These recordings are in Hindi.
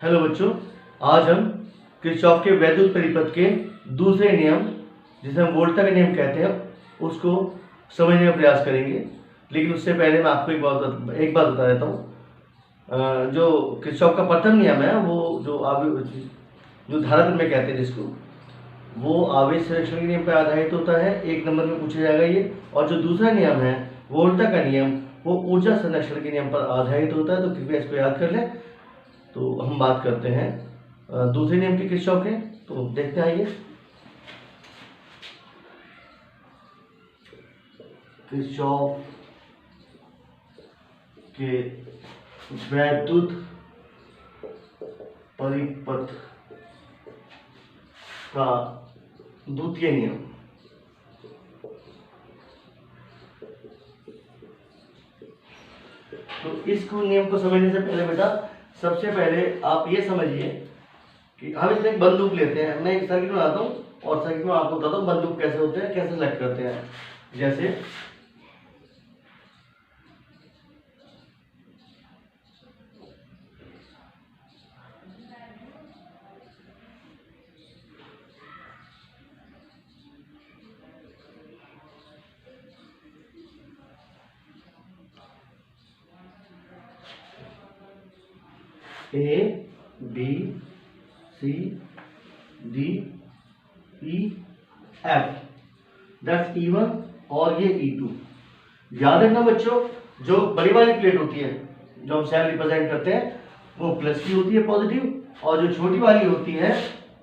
हेलो बच्चों, आज हम किरचॉफ के वैद्युत परिपथ के दूसरे नियम, जिसे हम वोल्टा का नियम कहते हैं, उसको समझने का प्रयास करेंगे। लेकिन उससे पहले मैं आपको एक बात बता देता हूँ। जो किरचॉफ का प्रथम नियम है, वो जो धारा प्रमेय कहते हैं जिसको, वो आवेश संरक्षण के नियम पर आधारित होता है। 1 नंबर में पूछा जाएगा ये। और जो दूसरा नियम है वोल्टा का नियम, वो ऊर्जा संरक्षण के नियम पर आधारित होता है। तो कृपया इसको याद कर लें। तो हम बात करते हैं दूसरे नियम के किरचॉफ के। तो देखते हैं, आइए। किरचॉफ के वैद्युत परिपथ का द्वितीय नियम। तो इस नियम को समझने से पहले बेटा, सबसे पहले आप ये समझिए कि हम इसमें एक बंदूक लेते हैं। मैं एक सर्किट बनाता हूँ और सर्किट में आपको बताता हूँ बंदूक कैसे होते हैं, कैसे सेलेक्ट करते हैं। जैसे A, B, C, D, E, F, that's E1 और ये E2। याद रखना बच्चों, जो बड़ी वाली प्लेट होती है जो हम सेल रिप्रेजेंट करते हैं, वो प्लस की होती है, पॉजिटिव, और जो छोटी वाली होती है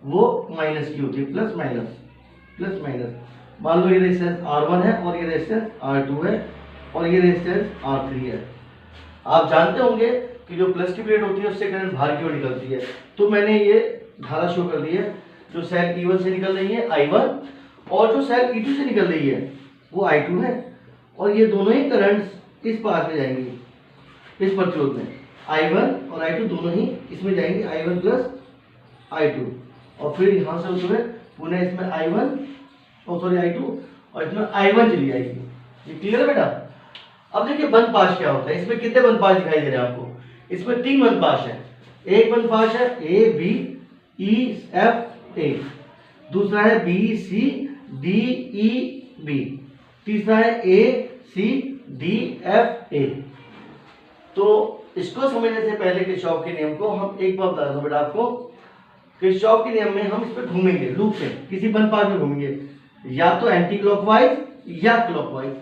वो माइनस की होती है, प्लस माइनस। मान लो ये रेजिस्टेंस R1 है और ये रेजिस्टेंस R2 है और ये रेजिस्टेंस R3 है। आप जानते होंगे कि जो प्लस की प्लेट होती है उससे करंट बाहर की ओर निकलती है। तो मैंने ये धारा शो कर दी है, जो सेल E1 से निकल रही है I1, और जो सेल E2 से निकल रही है वो I2 है। और ये दोनों ही करंट्स इस पास में जाएंगी, इस प्रतिरोध में। I1 और I2 दोनों ही इसमें जाएंगे, I1 प्लस I2, और फिर यहाँ से उसमें पुनः इसमें I2 और इसमें I1 चली जाएगी। ये क्लियर है बेटा? अब देखिए बंद पाश क्या होता है। इसमें कितने बंद पाश दिखाई दे रहे हैं आपको? इसमें 3 बंद पाश है। एक बंद पाश है A B E F A, दूसरा है B C D E B, तीसरा है A C D F A। तो इसको समझने से पहले किरचॉफ के नियम को हम एक बार बता दूं बेटा आपको। किरचॉफ के नियम में हम इस पे घूमेंगे, लूप से किसी बंद पाश में घूमेंगे, या तो एंटी क्लॉकवाइज या क्लॉकवाइज।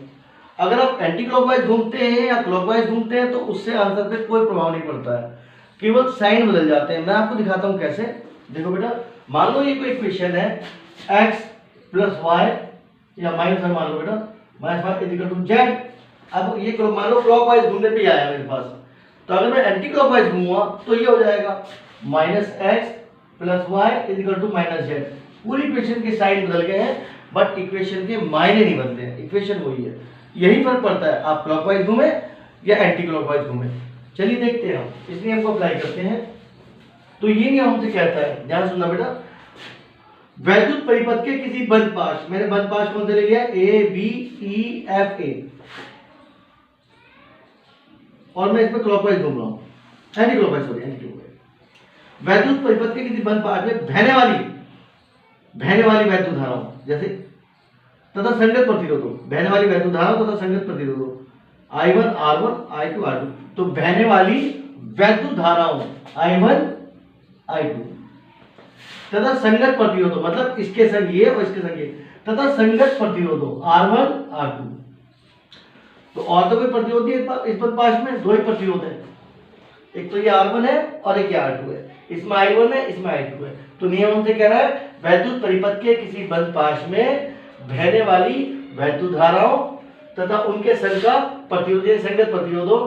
अगर आप एंटी क्लॉकवाइज घूमते हैं या क्लॉकवाइज घूमते हैं तो उससे आंसर पे कोई प्रभाव नहीं पड़ता है, केवल साइन बदल जाते हैं। मैं आपको दिखाता हूं कैसे। देखो बेटा, मान लो ये कोई इक्वेशन है x प्लस वाई, या माइनस वाई मान लो बेटा, minus Y is equal to Z. अब ये मान लो क्लॉकवाइज घूमने पे आया मेरे पास, तो अगर मैं एंटी क्लॉकवाइज घूमूंगा तो ये हो जाएगा minus X plus Y is equal to minus Z. पूरी इक्वेशन के साइन बदल गए हैं, बट इक्वेशन के मायने नहीं बदले हैं, इक्वेशन वही है। यही फर्क पड़ता है आप क्लॉकवाइज घूमे या एंटी क्लॉकवाइज घूमे। चलिए देखते हैं, हम इस नियम को अप्लाई करते हैं। तो ये नियम हमसे कहता है, ध्यान सुनना बेटा, वैद्युत परिपथ के किसी बंद पाश, मैंने बंद पाश कौन से ले लिया? A B E F A, और मैं इसमें क्लॉकवाइज घूम रहा हूं, एंटी क्लॉकवाइज। वैद्युत परिपथ के किसी बंद पाश में बहने वाली वैद्युत धाराओं, जैसे तथा संगत प्रतिरोधों, बहने वाली वैद्युत धाराओं तथा संगत प्रतिरोधों I1 R1 I2 R2। तो बहने वाली वैद्युत धाराओं I1 I2 तथा संगत प्रतिरोधों, मतलब इसके संग ये और इसके संग ये, तथा संगत प्रतिरोधों R1 R2। तो और तो कोई प्रतिरोध नहीं इस बंद पाश में, 2 ही प्रतिरोध है, एक तो ये R1 है और एक ये R2 है। इसमें I1 है, इसमें I2 है। तो नियम हमसे कह रहा है वैद्युत परिपथ के किसी बंद पाश में बहने वाली वैद्युत धाराओं तथा उनके संग का प्रतिरोध, संगत प्रतिरोधों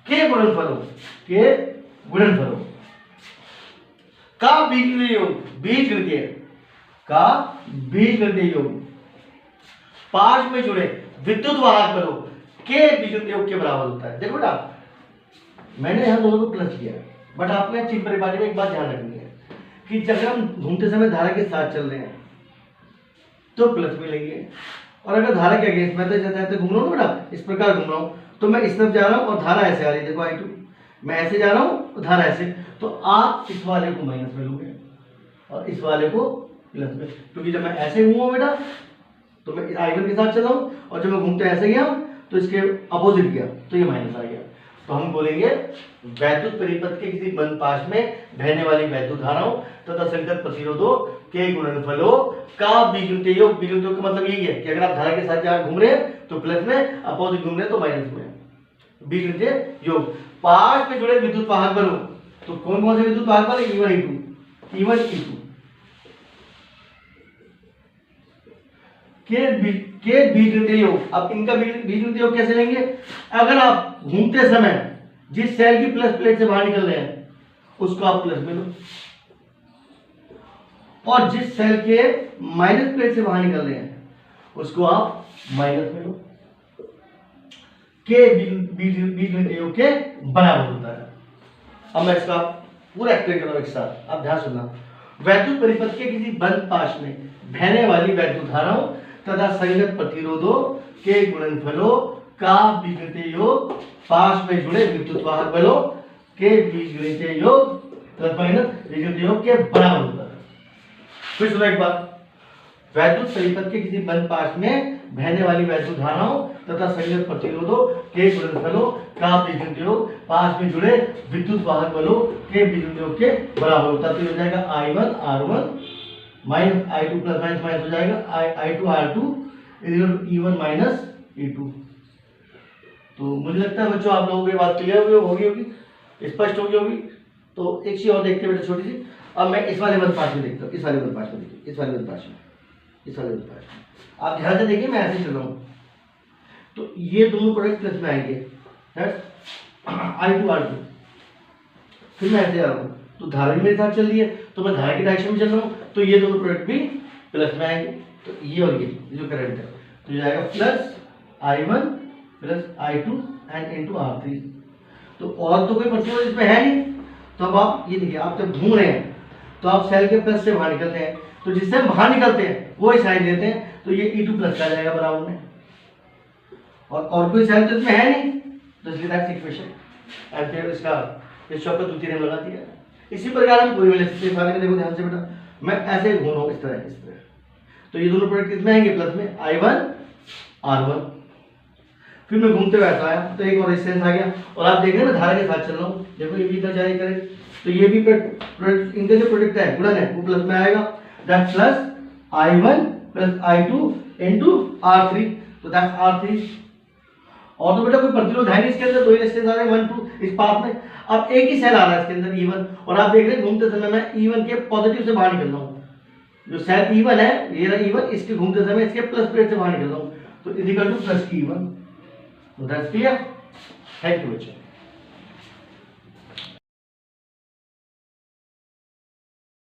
के गुणनफलों का बीजगणितीय योग पाश में जुड़े विद्युत वाहक बलों के बीजगणितीय योग के बराबर होता है। देखो बेटा, मैंने यहां दोनों को प्लस किया, बट आपने चिन्ह परिपाटी में एक बात ध्यान रखनी है कि जब हम घूमते समय धारा के साथ चल रहे हैं तो प्लस मिलेंगे, और अगर धारा के अगेंस्ट मैं तो जैसे घूम रहा हूँ बेटा, इस प्रकार घूम रहा हूँ, तो मैं इस तरफ जा रहा हूँ और धारा ऐसे आ रही है, देखो I2, मैं ऐसे जा रहा हूँ धारा ऐसे, तो आप इस वाले को माइनस में लोगे और इस वाले को प्लस में, क्योंकि जब मैं ऐसे घूमा बेटा तो मैं I1 के साथ चला हूं, और जब मैं घूमते ऐसे गया तो इसके अपोजिट गया तो ये माइनस आ गया। तो हम बोलेंगे वैद्युत परिपथ के किसी बंद पाश में बहने वाली वैद्युत धाराओं तथा संगत प्रतिरोधों के गुणनफलों का बीजगणितीय योग। बीजगणितीय योग का मतलब यही है कि अगर आप धारा के साथ जहां घूम रहे हैं तो प्लस में, अपोजिट घूम रहे हैं तो माइनस में। बीजगणितीय योग पाश में जुड़े विद्युत वाहक बलों, तो कौन कौन से विद्युत वाहक बल? E1 E2 के बीजगणितीय योग। अब इनका बीजगणितीय योग कैसे लेंगे? अगर आप घूमते समय जिस सेल की प्लस प्लेट से बाहर निकल रहे हैं उसको आप प्लस में लो, और जिस सेल के माइनस प्लेट से बाहर निकल रहे हैं उसको आप माइनस में लो। के बीजगणितीय योग के बराबर होता है। अब मैं इसका पूरा एक्सप्लेन कर रहा हूं एक साथ, आप ध्यान सुनना। वैद्युत परिपथ के किसी बंद पाश में बहने वाली वैद्युत धाराओं तथा संगत प्रतिरोधों के गुणनफलों का बीजगणितीय योग पाश में जुड़े विद्युत वाहक बलों के बीजगणितीय योग बीजगणितीय योग के बराबर होता है। फिर सुनो एक बार, वैद्युत परिपथ के किसी बंद पाश में बहने वाली वैद्युत धाराओं तथा संगत प्रतिरोधों के गुणनफलों का बीजगणितीय योग पाश में जुड़े विद्युत वाहक बलों के बीजगणितीय योग के बराबर होता है। तो हो जाएगा I1 R1 minus I2 plus minus minus हो जाएगा I2 R2 E1 minus E2। तो मुझे लगता है बच्चों आप लोगों की बात क्लियर होगी, स्पष्ट होगी। तो एक चीज और देखते हैं बेटा छोटी सी। अब मैं इस वाले बंद पाश में देखता हूँ, इस वाले बंद पाश में देखिए, इस वाले बंद पाश में आप ध्यान से देखिए, मैं ऐसे चल रहा हूँ तो ये दोनों प्रोडक्ट प्लस में आएंगे, I2 R2। फिर मैं ऐसे आ रहा हूँ तो धारा भी मेरे साथ चल रही है, तो मैं धारा की डायरेक्शन में चल रहा हूँ तो ये दोनों प्रोडक्ट भी प्लस में आएंगे। तो ये और ये जो करंट है तो ये जाएगा plus I1 plus I2 and into R3। तो और तो कोई प्रतिरोध इसमें है नहीं। तो अब आप ये देखिए, आप जब घूम रहे हैं तो आप सेल के प्लस से बाहर निकलते हैं, तो जिससे हम बाहर निकलते हैं वो साइन देते हैं, तो ये E2 प्लस का जाएगा बराबर में, और कोई सेल तो इसमें है नहीं, तो इसलिए दैट्स इक्वेशन। एंड फिर इसका इस शॉप पर द्वितीय लगा दिया। इसी प्रकार हम पूरी वाले से देखो ध्यान से बेटा, मैं ऐसे घूम रहा हूँ इस तरह, तो ये दोनों प्रोडक्ट किसमें आएंगे? प्लस में I1 R1। फिर मैं घूमते हुए ऐसा आया तो एक और रेजिस्टेंस आ गया, और आप देख रहे हैं मैं धारा के साथ चल रहा हूँ, देखो ये भी इधर जारी करे तो ये भी प्रोडक्ट, इनके जो प्रोडक्ट है गुणन है वो प्लस में आएगा, that plus I1 plus I2 into R3, तो दैट्स R3। और तो बेटा कोई प्रतिरोध है नहीं इसके अंदर, दो ही रेजिस्टेंस आ रहे हैं 1 2 इस पाथ में। अब एक ही सेल आ रहा है इसके अंदर E1, और आप देख रहे हैं घूमते समय मैं E1 के पॉजिटिव से बाहर निकल रहा हूँ। जो सेल E1 है, ये रहा E1, इसके घूमते समय इसके प्लस प्लेट से बाहर निकल रहा हूँ, तो equal two plus E1। That's clear? Thank you बच्चों।